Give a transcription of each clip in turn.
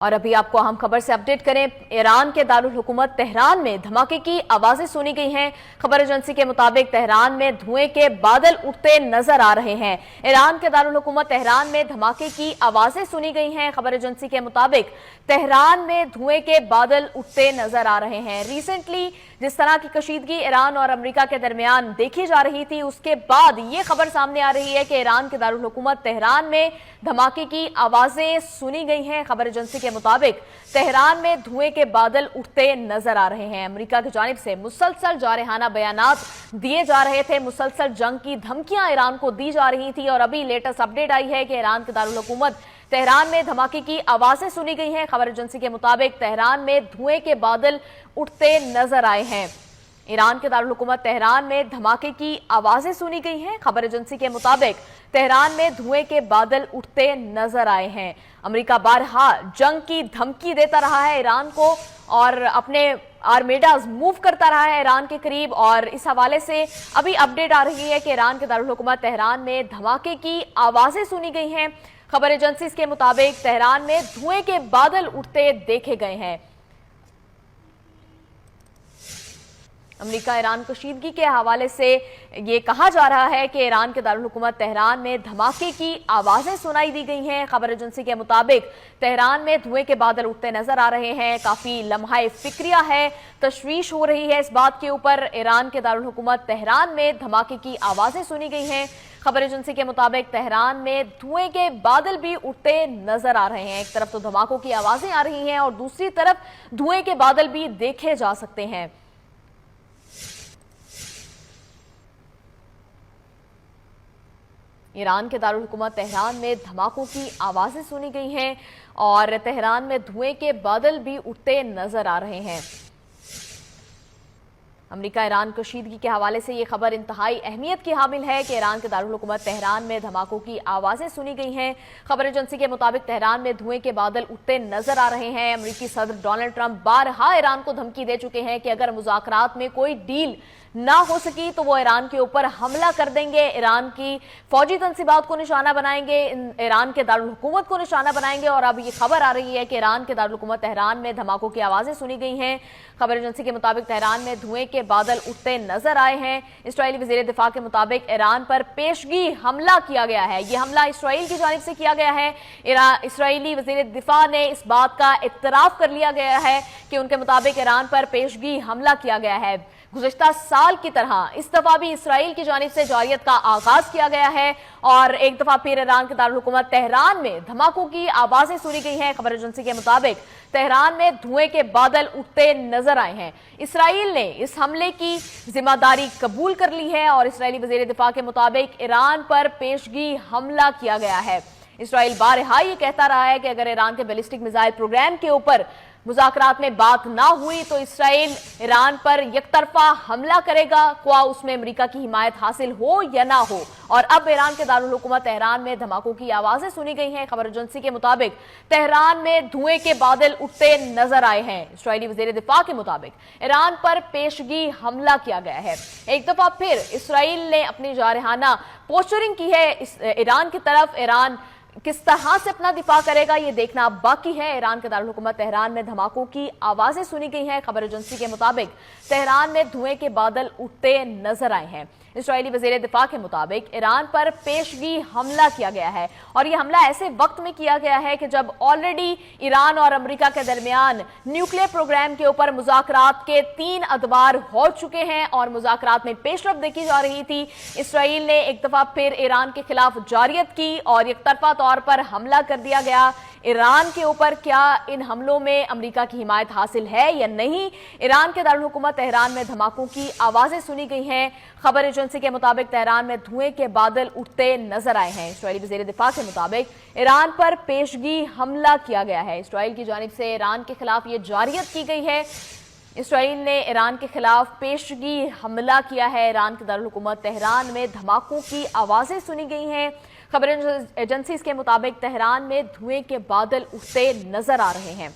और अभी आपको अहम खबर से अपडेट करें। ईरान के दारुल हुकूमत तेहरान में धमाके की आवाजें सुनी गई हैं। खबर एजेंसी के मुताबिक तेहरान में धुएं के बादल उठते नजर आ रहे हैं। ईरान के दारुल हुकूमत तेहरान में धमाके की आवाजें सुनी गई हैं। खबर एजेंसी के मुताबिक तेहरान में धुएं के बादल उठते नजर आ रहे हैं। रिसेंटली जिस तरह की कशीदगी ईरान और अमेरिका के दरमियान देखी जा रही थी, उसके बाद ये खबर सामने आ रही है कि ईरान के दारुल हुकूमत तेहरान में धमाके की आवाजें सुनी गई हैं। खबर एजेंसी के मुताबिक तेहरान में धुएं के बादल उठते नजर आ रहे हैं। अमेरिका की जानिब से मुसलसल जारहाना बयानात दिए जा रहे थे, मुसलसल जंग की धमकियां ईरान को दी जा रही थी और अभी लेटेस्ट अपडेट आई है कि ईरान के दारुल हुकूमत तेहरान में धमाके की आवाजें सुनी गई हैं। खबर एजेंसी के मुताबिक तेहरान में धुएं के बादल उठते नजर आए हैं। ईरान के दारुल हुकूमत तेहरान में धमाके की आवाजें सुनी गई हैं। खबर एजेंसी के मुताबिक तेहरान में धुएं के बादल उठते नजर आए हैं। अमेरिका बारहा जंग की धमकी देता रहा है ईरान को और अपने आर्मेडाज मूव करता रहा है ईरान के करीब, और इस हवाले से अभी अपडेट आ रही है कि ईरान के दारुल हुकूमत तेहरान में धमाके की आवाजें सुनी गई हैं। खबर एजेंसी के मुताबिक तेहरान में धुएं के बादल उठते देखे गए हैं। अमेरिका ईरान कशीदगी के हवाले से ये कहा जा रहा है कि ईरान के दारुल हुकूमत तेहरान में धमाके की आवाजें सुनाई दी गई हैं। खबर एजेंसी के मुताबिक तेहरान में धुएं के बादल उठते नजर आ रहे हैं। काफी लम्हा फिक्रिया है, तशवीश हो रही है इस बात के ऊपर। ईरान के दारुल हुकूमत तेहरान में धमाके की आवाजें सुनी गई हैं। खबर एजेंसी के मुताबिक तेहरान में धुएं के बादल भी उठते नजर आ रहे हैं। एक तरफ तो धमाकों की आवाजें आ रही हैं और दूसरी तरफ धुएं के बादल भी देखे जा सकते हैं। ईरान के दारुल हुकूमत तेहरान में धमाकों की आवाजें सुनी गई हैं और तेहरान में धुएं के बादल भी उठते नजर आ रहे हैं। अमेरिका ईरान कशीदगी के हवाले से ये खबर इंतहाई अहमियत की हामिल है कि ईरान के दारुल हुकूमत तेहरान में धमाकों की आवाजें सुनी गई हैं। खबर एजेंसी के मुताबिक तेहरान में धुएं के बादल उठते नजर आ रहे हैं। अमेरिकी सदर डोनाल्ड ट्रंप बारहा ईरान को धमकी दे चुके हैं कि अगर मुज़ाकरात में कोई डील ना हो सकी तो वो ईरान के ऊपर हमला कर देंगे, ईरान की फौजी तंसीबात को निशाना बनाएंगे, ईरान के दारुल हुकूमत को निशाना बनाएंगे। और अब ये खबर आ रही है कि ईरान के दारुल हुकूमत तेहरान में धमाकों की आवाजें सुनी गई हैं। खबर एजेंसी के मुताबिक तेहरान में धुएं के बादल उठते नजर आए हैं। इसराइली वज़ीर दिफा के मुताबिक ईरान पर पेशगी हमला किया गया है। ये हमला इसराइल की जानिब से किया गया है। इसराइली वज़ीर दिफा ने इस बात का इत्तराफ कर लिया गया है कि उनके मुताबिक ईरान पर पेशगी हमला किया गया है। गुज़श्ता साल की तरह इस दफा भी इसराइल की जानिब से जारियत का आगाज किया गया है और एक दफा फिर ईरान के दारुल हुकूमत तेहरान में धमाकों की आवाजें सुनी गई हैं। खबर एजेंसी के मुताबिक तेहरान में धुएं के बादल उठते नजर आए हैं। इसराइल ने इस हमले की जिम्मेदारी कबूल कर ली है और इसराइली वज़ीर दिफा के मुताबिक ईरान पर पेशगी हमला किया गया है। इसराइल बारहा ये कहता रहा है कि अगर ईरान के बैलिस्टिक मिसाइल प्रोग्राम के ऊपर मुज़ाकरात में बात ना हुई तो इसराइल ईरान पर यकतरफा हमला करेगा, ख्वाह उसमें अमेरिका की हिमायत हासिल हो या ना हो। और अब ईरान के दारुल हुकूमत तेहरान में धमाकों की आवाजें सुनी गई हैं। खबर एजेंसी के मुताबिक तेहरान में धुएं के बादल उठते नजर आए हैं। इसराइली वज़ीर दिफा के मुताबिक ईरान पर पेशगी हमला किया गया है। एक दफा फिर इसराइल ने अपनी जारहाना पोस्चरिंग की है ईरान की तरफ। ईरान किस तरह से अपना दिफा करेगा ये देखना बाकी है। ईरान के दारुल हुकूमत तेहरान में धमाकों की आवाजें सुनी गई हैं। खबर एजेंसी के मुताबिक तेहरान में धुएं के बादल उठते नजर आए हैं। इसराइली वज़ीर दिफा के मुताबिक ईरान पर पेशगी हमला किया गया है और यह हमला ऐसे वक्त में किया गया है कि जब ऑलरेडी ईरान और अमेरिका के दरमियान न्यूक्लियर प्रोग्राम के ऊपर मुज़ाकरात के 3 अदवार हो चुके हैं और मुज़ाकरात में पेशरफ देखी जा रही थी। इसराइल ने एक दफा फिर ईरान के खिलाफ जारियत की और एकतरफा तौर पर हमला कर दिया गया ईरान के ऊपर। क्या इन हमलों में अमेरिका की हिमायत हासिल है या नहीं? ईरान के दारुल हुकूमत तेहरान में धमाकों की आवाजें सुनी गई हैं। खबर एजेंसी के मुताबिक तेहरान में धुएं के बादल उठते नजर आए हैं। इसराइली वज़ीर दिफा के मुताबिक ईरान पर पेशगी हमला किया गया है। इसराइल की जानिब से ईरान के खिलाफ ये जारियत की गई है। इसराइल ने ईरान के खिलाफ पेशगी हमला किया है। ईरान के दारुल हुकूमत तेहरान में धमाकों की आवाजें सुनी गई हैं। खबर एजेंसी के मुताबिक तेहरान में धुएं के बादल उठते नजर आ रहे हैं।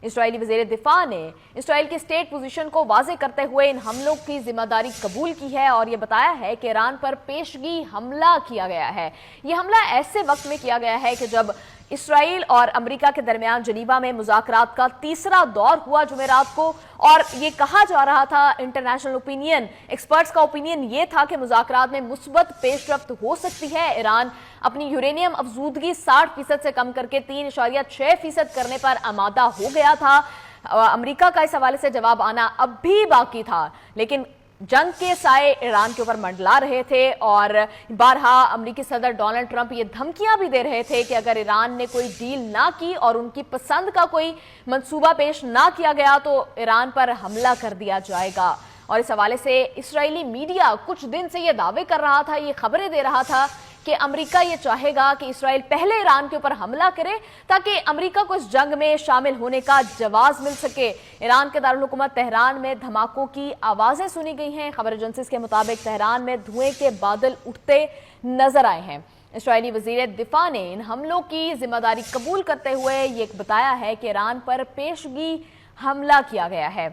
इसराइली वज़ीर दिफा ने इसराइल की स्टेट पोजीशन को वाज़ेह करते हुए इन हमलों की जिम्मेदारी कबूल की है और ये बताया है कि ईरान पर पेशगी हमला किया गया है। ये हमला ऐसे वक्त में किया गया है कि जब اسرائیل اور امریکہ کے درمیان جنیوا میں مذاکرات کا تیسرا دور ہوا جمعرات کو، اور یہ کہا جا رہا تھا، انٹرنیشنل اوپینین، ایکسپرٹس کا اوپینین یہ تھا کہ مذاکرات میں مثبت پیش رفت ہو سکتی ہے۔ ایران اپنی یورینیم افزودگی 60% سے کم کر کے 3.6% کرنے پر آمادہ ہو گیا تھا۔ امریکہ کا اس حوالے سے جواب آنا اب بھی باقی تھا، لیکن جنگ کے سائے ایران کے اوپر منڈلا رہے تھے، اور بارہا امریکی صدر ڈونلڈ ٹرمپ یہ دھمکیاں بھی دے رہے تھے کہ اگر ایران نے کوئی ڈیل نہ کی اور ان کی پسند کا کوئی منصوبہ پیش نہ کیا گیا تو ایران پر حملہ کر دیا جائے گا۔ اور اس حوالے سے اسرائیلی میڈیا کچھ دن سے یہ دعوے کر رہا تھا، یہ خبریں دے رہا تھا کہ امریکہ یہ چاہے گا کہ اسرائیل پہلے ایران کے اوپر حملہ کرے تاکہ امریکہ کو اس جنگ میں شامل ہونے کا جواز مل سکے۔ ایران کے دارالحکومت تہران میں دھماکوں کی آوازیں سنی گئی ہیں۔ خبر ایجنسیز کے مطابق تہران میں دھوئیں کے بادل اٹھتے نظر آئے ہیں۔ اسرائیلی وزیر دفاع نے ان حملوں کی ذمہ داری قبول کرتے ہوئے یہ بتایا ہے کہ ایران پر پیشگی حملہ کیا گیا ہے۔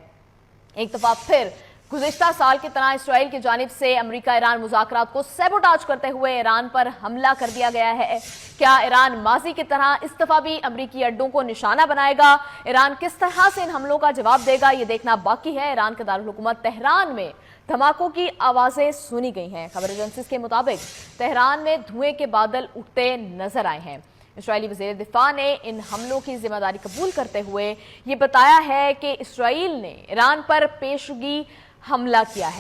ایک دفعہ پھر گزشتہ سال کی طرح اسرائیل کی جانب سے امریکہ ایران مذاکرات کو سیبوٹاج کرتے ہوئے ایران پر حملہ کر دیا گیا ہے۔ کیا ایران ماضی کی طرح اس دفعہ بھی امریکی اڈوں کو نشانہ بنائے گا؟ ایران کس طرح سے ان حملوں کا جواب دے گا، یہ دیکھنا باقی ہے۔ ایران کے دارالحکومت تہران میں دھماکوں کی آوازیں سنی گئی ہیں۔ خبر ایجنسیز کے مطابق تہران میں دھوئیں کے بادل اٹھتے نظر آئے ہیں۔ اسرائیلی وزیر دفاع نے ان حملوں کی ذمہ داری قبول کرتے ہوئے یہ بتایا ہے کہ اسرائیل نے ایران پر پیشگی حملہ کیا ہے۔